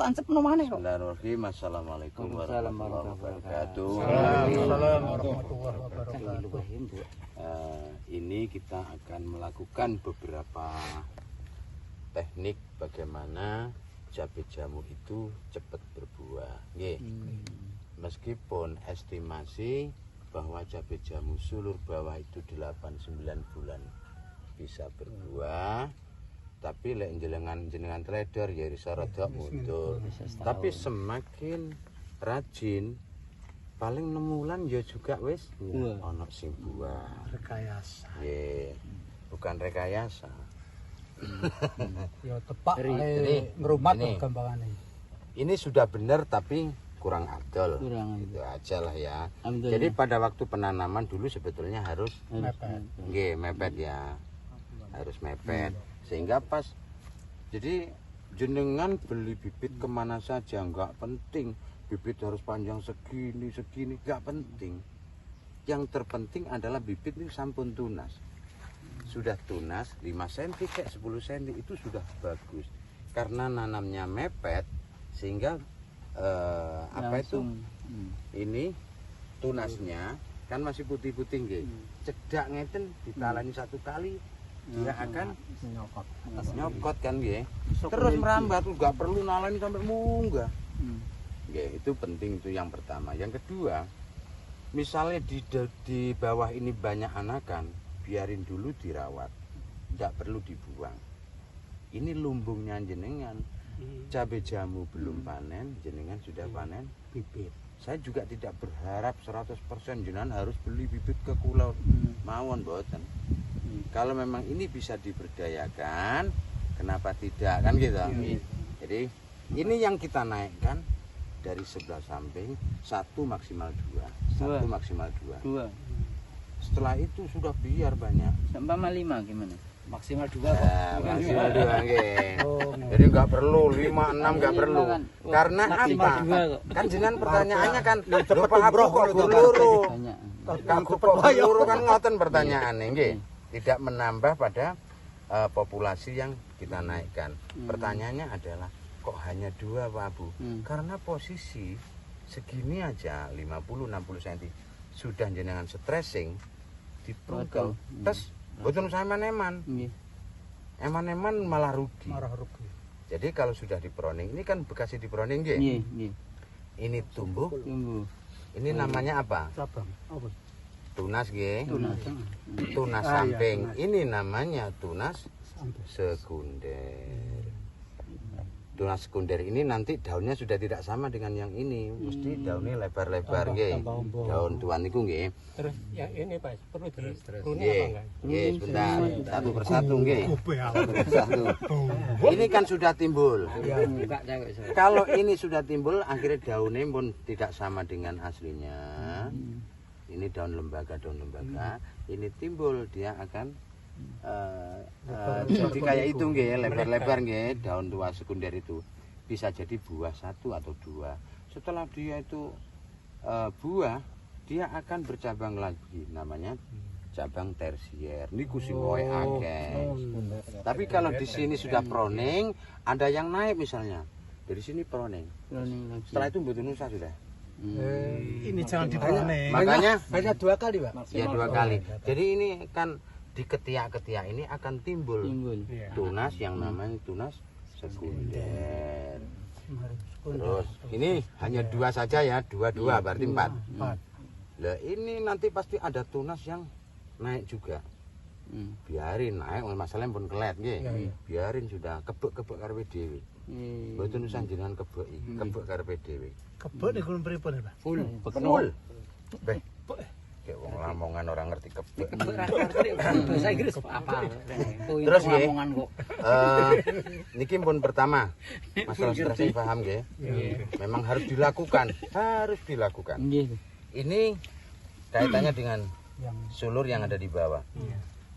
tancep nomane kok. Bismillahirrahmanirrahim. Assalamualaikum warahmatullahi wabarakatuh. Warahmatullahi wabarakatuh. Ini kita akan melakukan beberapa teknik bagaimana cabai jamu itu cepat berbuah. Nggih. Meskipun estimasi bahwa cabai jamu sulur bawah itu 8-9 bulan bisa berbuah, tapi lek jenengan trader ya iso rada mundur. Tapi semakin rajin paling 6 bulan ya juga wis ana sing buah. Rekayasa. Nggih. Bukan rekayasa. Ya tepak Ini ngrumat gambangane. Ini sudah benar tapi kurang afdol. Kurang. Itu aja lah ya. Alhamdulillah. Jadi pada waktu penanaman dulu sebetulnya harus Mepet. nggih mepet ya. Harus mepet sehingga pas. Jadi jenengan beli bibit kemana saja nggak penting bibit harus panjang segini nggak penting. Yang terpenting adalah bibit ini sampun tunas. Sudah tunas 5 cm kayak 10 cm itu sudah bagus karena nanamnya mepet sehingga apa itu ini tunasnya kan masih putih-putih nggih. Cedak ngeten ditalani 1 kali dia akan nyokot kan nggih. Terus merambat nggak perlu nalani sampai munggah. Nggih, itu penting, itu yang pertama. Yang kedua, misalnya di bawah ini banyak anakan, biarin dulu dirawat. Tidak perlu dibuang. Ini lumbungnya jenengan. Cabai jamu belum panen, jenengan sudah panen bibit. Saya juga tidak berharap 100% jenengan harus beli bibit ke kulau. Mawon boten. Kalau memang ini bisa diberdayakan, kenapa tidak kan gitu. Jadi ini yang kita naikkan dari sebelah samping 1 maksimal 2, 1 maksimal 2. Setelah itu sudah biar banyak. Sampai 5 gimana? Maksimal 2 Maksimal 2 nggih. Jadi nggak perlu 5, 6 nggak perlu. Karena apa? Kan jenengan pertanyaannya kan cepet umroh kok guru. Kan cepet guru kan ngoten pertanyaane nggih. Tidak menambah pada populasi yang kita naikkan. Pertanyaannya adalah kok hanya 2 Pak Abu? Karena posisi segini aja 50-60 cm sudah jenengan stressing diprungkel. Terus boten usah eman-eman. Eman-eman malah rugi. Jadi kalau sudah diproning, ini kan bekasi diproning nggih. Ini tumbuh. Ini namanya apa? Cabang. Apa? Tunas nggih. Tunas Ah, samping. iya, tunas. Ini namanya tunas sekunder. Tunas sekunder ini nanti daunnya sudah tidak sama dengan yang ini. Mesti daunnya lebar-lebar nggih. Daun tuan niku nggih. Terus yang ini Pak, perlu terus apa Nggih. enggak? Nggih, sebentar. Satu persatu nggih. Satu persatu. Ini kan sudah timbul. Kalau ini sudah timbul, akhirnya daunnya pun tidak sama dengan aslinya. Ini daun lembaga. Ini timbul, dia akan jadi kayak itu nggih, lebar-lebar nggih, daun tua sekunder itu bisa jadi buah 1 atau 2. Setelah dia itu buah, dia akan bercabang lagi, namanya cabang tersier. Niku sing wae akeh. Tapi kalau di sini sudah proning, ada yang naik misalnya. Dari sini proning. Setelah itu mboten usah sudah. Ini jangan diproning. Makanya hanya 2 kali, Pak. ya 2 kali. Jadi ini kan di ketiak-ketiak ini akan timbul tunas yang namanya tunas sekunder. Terus ini hanya 2 saja ya, 2 berarti 4. Lah ini nanti pasti ada tunas yang naik juga. Biarin naik, masalahnya pun kelet nggih. Biarin sudah kebek karepe dhewe. Mboten usah jenengan kebek karepe dhewe. Kebek niku pripun, Pak? Full. Beh. Kayak wong Lamongan orang ngerti kebek. Bahasa Inggris apa? Terus nggih. Niki pun pertama masalah stres paham nggih. Memang harus dilakukan. Ini kaitannya dengan sulur yang ada di bawah.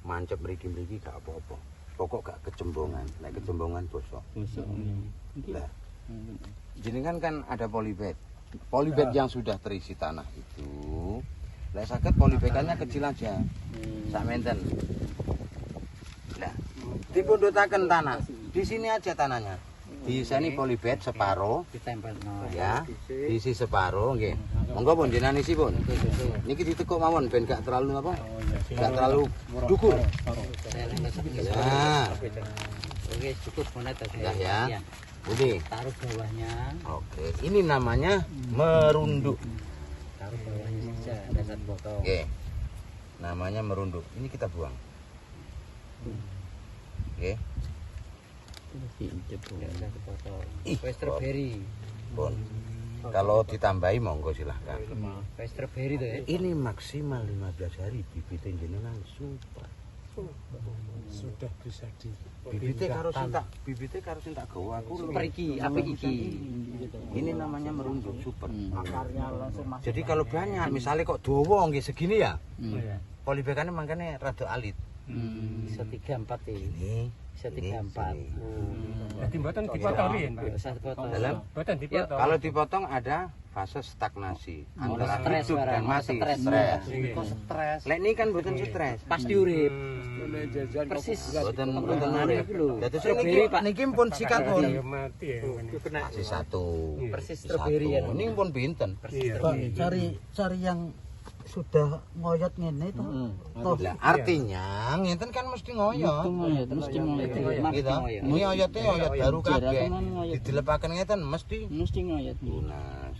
Mancep mriki-mriki gak apa-apa. Pokok gak kecembongan. Nek kecembongan bosok. Lah. Jenengan kan ada polybag. Polybag yang sudah terisi tanah itu. Lah saged polybagannya kecil aja. Sak menten. Lah, dipundhutaken tanah. Di sini aja tanahnya. diiseni polybed separo Ditempel ya, diisi separo nggih. Monggo pun jenengan isi pun. Niki ditekuk mawon ben gak terlalu apa? Gak terlalu dukur. Ya. Oke, cukup monet tadi. Sudah ya. Udah. Taruh bawahnya. Oke, ini namanya merunduk. Taruh bawahnya saja ada satu botol. Oke. Namanya merunduk. Ini kita buang. Oke. Ada satu botol. Ih, Kue strawberry. Pun. Kalau ditambahi monggo silahkan. Kue strawberry tuh ya. Ini maksimal 15 hari bibitnya jenengan super. Sudah bisa di Bibitnya karo sintak gawa aku. Super iki, apik iki. Ini namanya merunduk super. akarnya langsung masuk. Jadi kalau banyak, misalnya kok dawa nggih segini ya, Hmm. polybagane mangkane rada alit. Bisa 3-4 ya. Ini Bisa 3-4. Jadi mboten dipotong riyen, Pak. Satu botol. dalam Mboten dipotong. kalau dipotong ada fase stagnasi antara Stres hidup dan barang, mati. stres. Stres. Kok stres? Lek ini kan bukan stres. Pasti urip. Persis. Bukan Anu urip. iki lho. Dadi Strawberry, Pak. niki pun sikat pun. Ya mati ya. Masih satu. Persis Satu. strawberry ya. Ini pun pinten. Iya. cari yang sudah ngoyot ngene itu toh Lah artinya ngenten kan mesti ngoyot. Mesti ngoyot. Gitu. Ini oyotnya oyot baru kabeh. Didilepaken ngeten mesti Mesti ngoyot. lunas.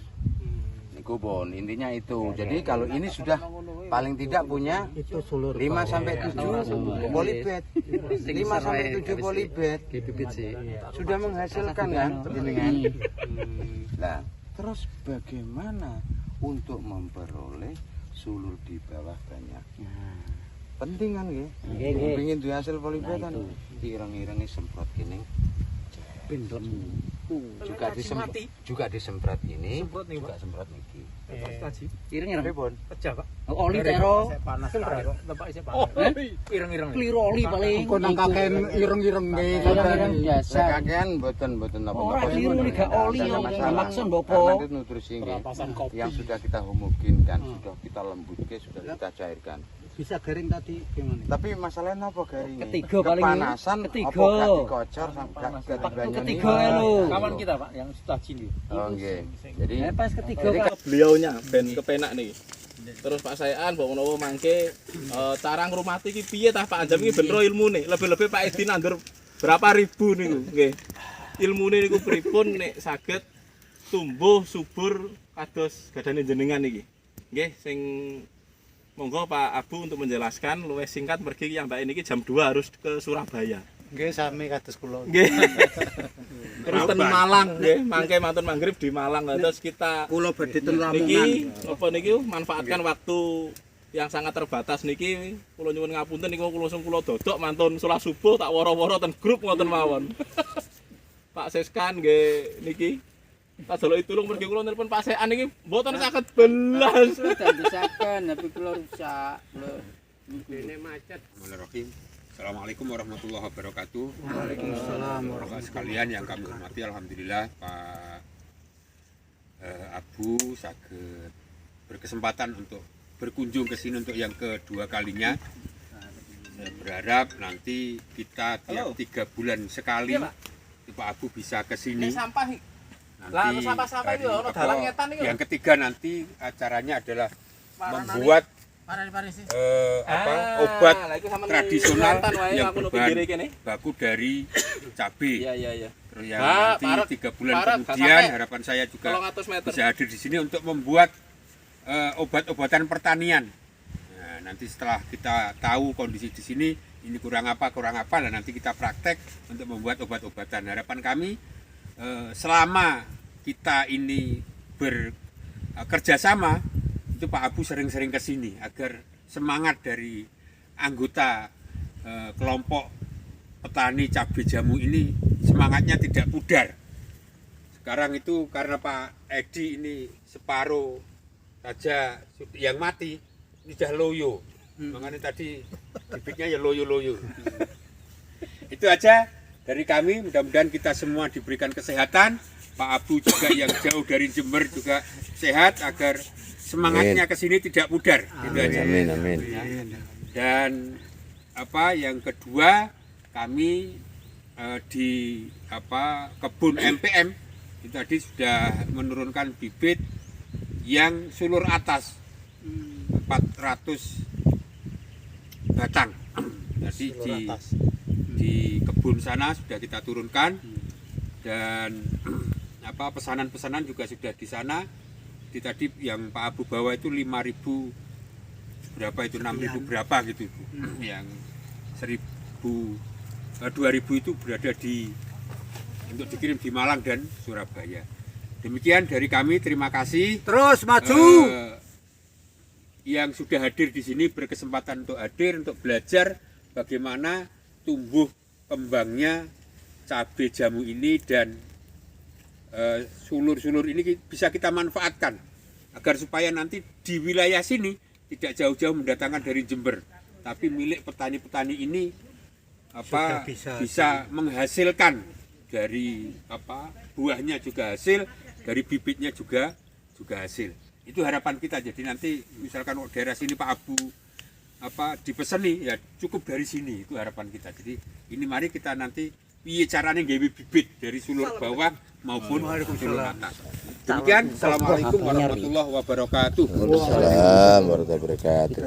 Niku pun intinya itu. Jadi kalau ini sudah paling tidak punya itu sulur 5 sampai 7 polybed. 5 sampai 7 polybed Bibit sih. sudah menghasilkan kan jenengan. Nah, terus bagaimana untuk memperoleh sulur di bawah banyak? Penting kan nggih? Nggih, nggih. Pengin duwe hasil polybed kan ireng-ireng semprot kene. Pinten. Juga disemprot ini, juga semprot niki. Ireng-ireng. Pripun? Oh, oli tero. Panas. Ireng-ireng. Kliru oli paling. kok nang kaken ireng-ireng nggih Ireng-ireng biasa. Kakean mboten apa-apa. Ora kliru oli gak oli. Maksud mbopo. Karena itu nutrisi nggih. Yang sudah kita homogenkan, sudah kita lembutkan, sudah kita cairkan. bisa garing tadi gimana Tapi masalahnya apa garingnya? Ketiga paling ini. Kepanasan, Ketiga. apa gak dikocor, gak banyak. Ketiga lho. Kawan kita, Pak, yang sudah cili. Oh nggih. Jadi Pas ketiga Pak. Beliaunya ben kepenak nih. Terus Pak Sayan Mbak Menawa mangke cara ngrumati iki piye tah Pak Anjam iki ben ro ilmune. Lebih-lebih Pak Edi nandur berapa ribu niku nggih. Ilmune niku pripun nek saged tumbuh subur kados gadane jenengan iki. Nggih sing monggo Pak Abu untuk menjelaskan luwih singkat pergi yang Mbak ini jam 2 harus ke Surabaya. Nggih sami kados kula. Nggih. Terus ten Malang nggih, mangke mantun maghrib di Malang. Terus kita kula badhe ten niki apa niki manfaatkan waktu yang sangat terbatas niki kula nyuwun ngapunten niku kula langsung kula dodok mantun salat subuh tak woro-woro ten grup ngoten mawon. Pak Seskan nggih niki tak delok tulung mergi kula nelpon Pak Sean niki mboten saged belas. Sudah disaken tapi kula rusak. Dene macet. Bismillahirrahmanirrahim. Assalamualaikum warahmatullahi wabarakatuh. Waalaikumsalam warahmatullahi sekalian yang kami hormati, alhamdulillah Pak Abu saged berkesempatan untuk berkunjung ke sini untuk yang kedua kalinya. Saya berharap nanti kita tiap 3 bulan sekali Pak Abu bisa ke sini. Sampah Nanti sampah-sampah hari iki ono apa, dalang ngetan iki. yang ketiga nanti acaranya adalah membuat obat tradisional yang berbahan baku dari cabai. Iya. Terus yang Pak, nanti parek, 3 bulan parek, kemudian gak sampai harapan saya juga 200 meter. bisa hadir di sini untuk membuat obat-obatan pertanian. Nah, nanti setelah kita tahu kondisi di sini ini kurang apa, dan nanti kita praktek untuk membuat obat-obatan. Harapan kami selama kita ini bekerja sama itu Pak Abu sering-sering ke sini agar semangat dari anggota kelompok petani cabai jamu ini semangatnya tidak pudar. Sekarang itu karena Pak Edi ini separuh saja yang mati ini sudah loyo. Makanya tadi bibitnya ya loyo-loyo. Itu aja dari kami, mudah-mudahan kita semua diberikan kesehatan. Pak Abu juga yang jauh dari Jember juga sehat agar semangatnya ke sini tidak pudar. Gitu aja. amin. Dan apa yang kedua, kami di kebun MPM itu tadi sudah menurunkan bibit yang sulur atas 400 batang. Jadi di kebun sana sudah kita turunkan dan pesanan-pesanan juga sudah di sana. Di tadi yang Pak Abu bawa itu 5.000 berapa itu 6.000 berapa gitu Bu. Yang 2.000 itu berada untuk dikirim di Malang dan Surabaya. Demikian dari kami, terima kasih. Terus maju. Yang sudah hadir di sini berkesempatan untuk hadir untuk belajar bagaimana tumbuh kembangnya cabai jamu ini dan sulur-sulur ini bisa kita manfaatkan agar supaya nanti di wilayah sini tidak jauh-jauh mendatangkan dari Jember, tapi milik petani-petani ini bisa menghasilkan dari buahnya juga hasil, dari bibitnya juga hasil. Itu harapan kita. Jadi nanti misalkan daerah sini Pak Abu dipeseni ya cukup dari sini, itu harapan kita. Jadi ini mari kita nanti piye caranya nggawe bibit dari sulur bawah maupun sulur atas. Demikian, assalamualaikum warahmatullahi wabarakatuh. Waalaikumsalam warahmatullahi wabarakatuh.